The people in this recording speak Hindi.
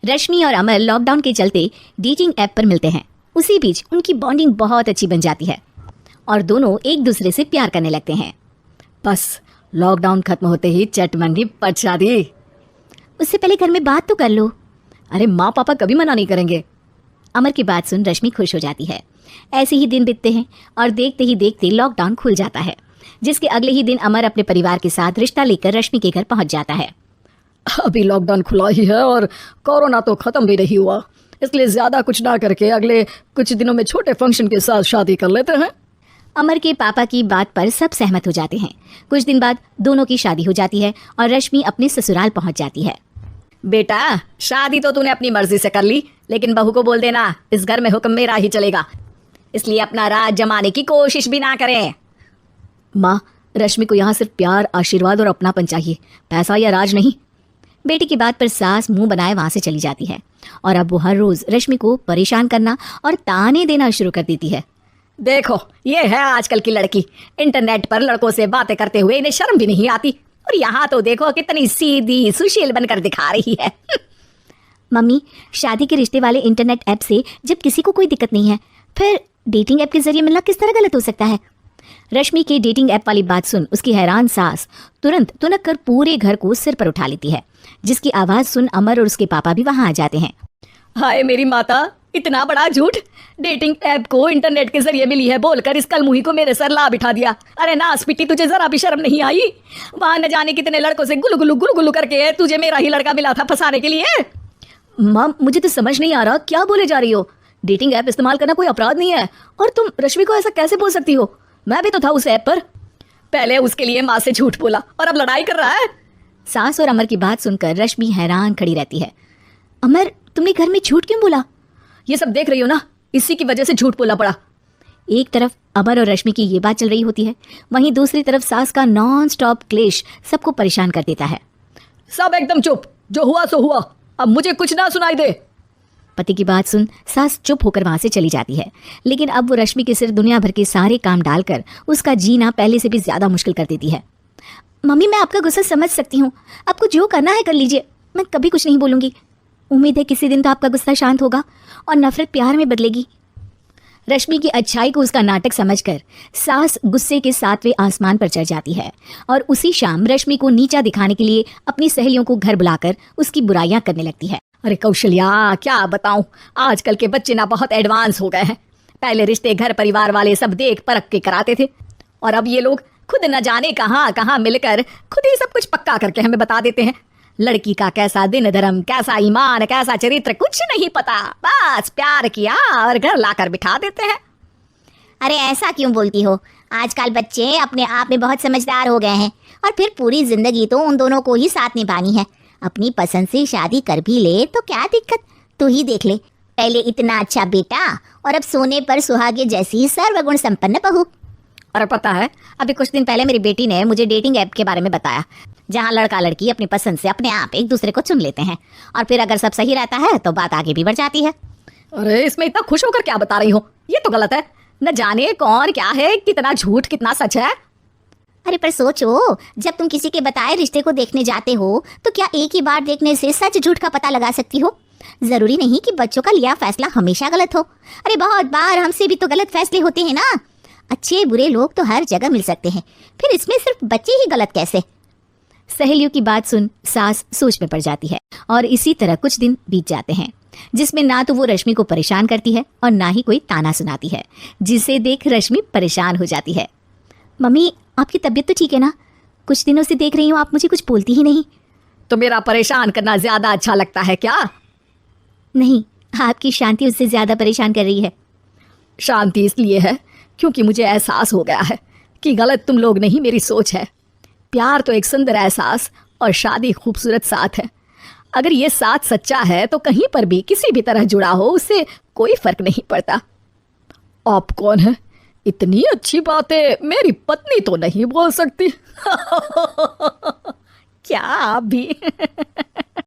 रश्मि और अमर लॉकडाउन के चलते डेटिंग ऐप पर मिलते हैं। उसी बीच उनकी बॉन्डिंग बहुत अच्छी बन जाती है और दोनों एक दूसरे से प्यार करने लगते हैं। बस लॉकडाउन खत्म होते ही चट मंडी पट शादी। उससे पहले घर में बात तो कर लो। अरे माँ पापा कभी मना नहीं करेंगे। अमर की बात सुन रश्मि खुश हो जाती है। ऐसे ही दिन बीतते हैं और देखते ही देखते लॉकडाउन खुल जाता है, जिसके अगले ही दिन अमर अपने परिवार के साथ रिश्ता लेकर रश्मि के घर पहुंच जाता है। अभी लॉकडाउन खुला ही है और कोरोना तो खत्म भी नहीं हुआ, इसलिए ज्यादा कुछ ना करके अगले कुछ दिनों में छोटे फंक्शन के साथ शादी कर लेते हैं। अमर के पापा की बात पर सब सहमत हो जाते हैं। कुछ दिन बाद दोनों की शादी हो जाती है और रश्मि अपने ससुराल पहुंच जाती है। बेटा, शादी तो तूने अपनी मर्जी से कर ली, लेकिन बहू को बोल देना इस घर में हुक्म मेरा ही चलेगा, इसलिए अपना राज जमाने की कोशिश भी ना करें। माँ, रश्मि को यहाँ सिर्फ प्यार, आशीर्वाद और अपनापन चाहिए, पैसा या राज नहीं। बेटी की बात पर सास मुंह बनाए वहां से चली जाती है और अब वो हर रोज रश्मि को परेशान करना और ताने देना शुरू कर देती है। देखो, ये है आजकल की लड़की, इंटरनेट पर लड़कों से बातें करते हुए इन्हें शर्म भी नहीं आती, और यहाँ तो देखो कितनी सीधी सुशील बनकर दिखा रही है। मम्मी, शादी के रिश्ते वाले इंटरनेट ऐप से जब किसी को कोई दिक्कत नहीं है, फिर डेटिंग ऐप के जरिए मिलना किस तरह गलत हो सकता है? रश्मि की डेटिंग ऐप वाली बात सुन उसकी हैरान सास तुरंत तुनक कर पूरे घर को सिर पर उठा लेती है, जिसकी आवाज सुन अमर और उसके पापा भी वहां आ जाते हैं। हाय मेरी माता, इतना बड़ा झूठ! डेटिंग ऐप को इंटरनेट के जरिए मिली है बोलकर इस कलमुही को मेरे सर ला बिठा दिया। अरे नास पिट्टी, तुझे जरा भी शर्म नहीं आई? वहां न जाने कितने लड़कों से गुलगुलू गुलगुलू करके तुझे मेरा ही लड़का मिला था फंसाने के लिए। माँ, मुझे तो समझ नहीं आ रहा क्या बोले जा रही हो। डेटिंग ऐप इस्तेमाल करना कोई अपराध नहीं है, और तुम रश्मि को ऐसा कैसे बोल सकती हो? मैं भी तो था उस ऐप पर। पहले उसके लिए माँ से झूठ बोला और अब लड़ाई कर रहा है। सास और अमर की बात सुनकर रश्मि हैरान खड़ी रहती है। अमर, तुमने घर में झूठ क्यों बोला? ये सब देख रही हो ना, इसी की वजह से झूठ बोला पड़ा। एक तरफ अमर और रश्मि की ये बात चल रही होती है, वहीं दूसरी तरफ सास का नॉन स्टॉप क्लेश सबको परेशान कर देता है। सब एकदम चुप, जो हुआ सो हुआ, अब मुझे कुछ ना सुनाई दे। पति की बात सुन सास चुप होकर वहां से चली जाती है, लेकिन अब वो रश्मि के सिर दुनिया भर के सारे काम डालकर उसका जीना पहले से भी ज्यादा मुश्किल कर देती है। मम्मी, मैं आपका गुस्सा समझ सकती हूँ, आपको जो करना है कर लीजिए, मैं कभी कुछ नहीं बोलूंगी। उम्मीद है किसी दिन तो आपका गुस्सा शांत होगा और नफरत प्यार में बदलेगी। रश्मि की अच्छाई को उसका नाटक समझकर सास गुस्से के 7वें आसमान पर चढ़ जाती है और उसी शाम रश्मि को नीचा दिखाने के लिए अपनी सहेलियों को घर बुलाकर उसकी बुराइयां करने लगती है। अरे कौशल्या, क्या बताऊं, आजकल के बच्चे ना बहुत एडवांस हो गए हैं। पहले रिश्ते घर परिवार वाले सब देख परख के कराते थे, और अब ये लोग खुद न जाने कहाँ कहाँ मिलकर खुद ही सब कुछ पक्का करके हमें बता देते हैं। लड़की का कैसा दिन धर्म, कैसा ईमान, कैसा चरित्र, कुछ नहीं पता, बस प्यार किया और घर लाकर बिठा देते हैं। अरे ऐसा क्यों बोलती हो? आजकल बच्चे अपने आप में बहुत समझदार हो गए हैं, और फिर पूरी जिंदगी तो उन दोनों को ही साथ निभानी है। अपनी पसंद से शादी कर भी ले तो क्या दिक्कत, तू ही देख ले, पहले इतना अच्छा बेटा और अब सोने पर सुहागे जैसी सर्वगुण संपन्न बहू। और पता है, अभी कुछ दिन पहले मेरी बेटी ने मुझे डेटिंग ऐप के बारे में बताया, जहाँ लड़का लड़की अपनी पसंद से अपने आप एक दूसरे को चुन लेते हैं, और फिर अगर सब सही रहता है तो बात आगे भी बढ़ जाती है। अरे इसमें इतना खुश होकर क्या बता रही हो? ये तो गलत है। न जाने कौन क्या है, कितना झूठ कितना सच है। अरे पर सोचो, जब तुम किसी के बताए रिश्ते को देखने जाते हो तो क्या एक ही बार देखने से सच झूठ का पता लगा सकती हो? जरूरी नहीं कि बच्चों का लिया फैसला हमेशा गलत हो। अरे बहुत बार हमसे भी तो गलत फैसले होते हैं ना। अच्छे बुरे लोग तो हर जगह मिल सकते हैं, फिर इसमें सिर्फ बच्चे ही गलत कैसे? सहेलियों की बात सुन सास सोच में पड़ जाती है, और इसी तरह कुछ दिन बीत जाते हैं, जिसमें ना तो वो रश्मि को परेशान करती है और ना ही कोई ताना सुनाती है, जिसे देख रश्मि परेशान हो जाती है। मम्मी, आपकी तबीयत तो ठीक है ना? कुछ दिनों से देख रही हूँ आप मुझे कुछ बोलती ही नहीं। तो मेरा परेशान करना ज्यादा अच्छा लगता है क्या? नहीं, आपकी शांति उससे ज्यादा परेशान कर रही है। शांति इसलिए है क्योंकि मुझे एहसास हो गया है कि गलत तुम लोग नहीं, मेरी सोच है। प्यार तो एक सुंदर एहसास और शादी खूबसूरत साथ है। अगर ये साथ सच्चा है तो कहीं पर भी किसी भी तरह जुड़ा हो, उससे कोई फर्क नहीं पड़ता। आप कौन है? इतनी अच्छी बातें मेरी पत्नी तो नहीं बोल सकती। क्या आप भी?